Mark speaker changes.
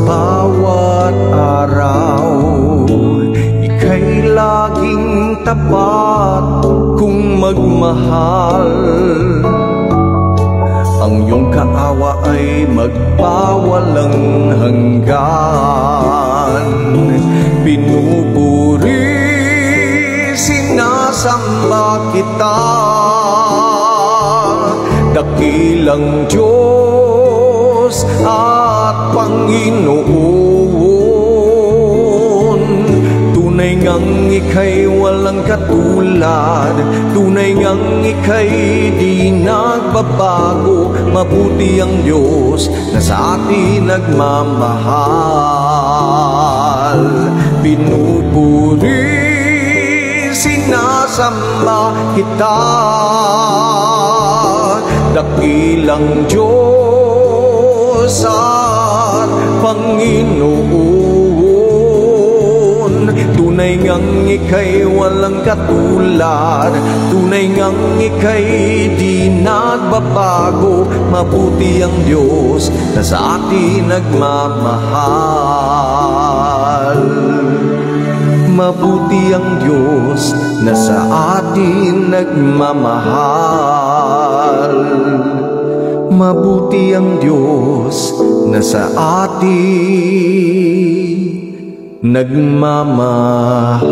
Speaker 1: bawat araw, ika'y laging tapat kung magmahal. Ang iyong kaawa ay magpawalang hanggan. Pinupuri, sinasamba kita, dakilang Diyos at Panginoon. Tunay ngang ika'y walang katulad, tunay ngang ika'y di nagbabago. Mabuti ang Diyos na sa atin nagmamahal. Pinupuri, sinasamba kita, dakilang Diyos at Panginoon. Tunay ngang ika'y walang katulad, tunay ngang ika'y di nagbabago. Mabuti ang Diyos na sa atin nagmamahal. Mabuti ang Diyos na sa atin nagmamahal. Mabuti ang Diyos na sa atin nagmamahal.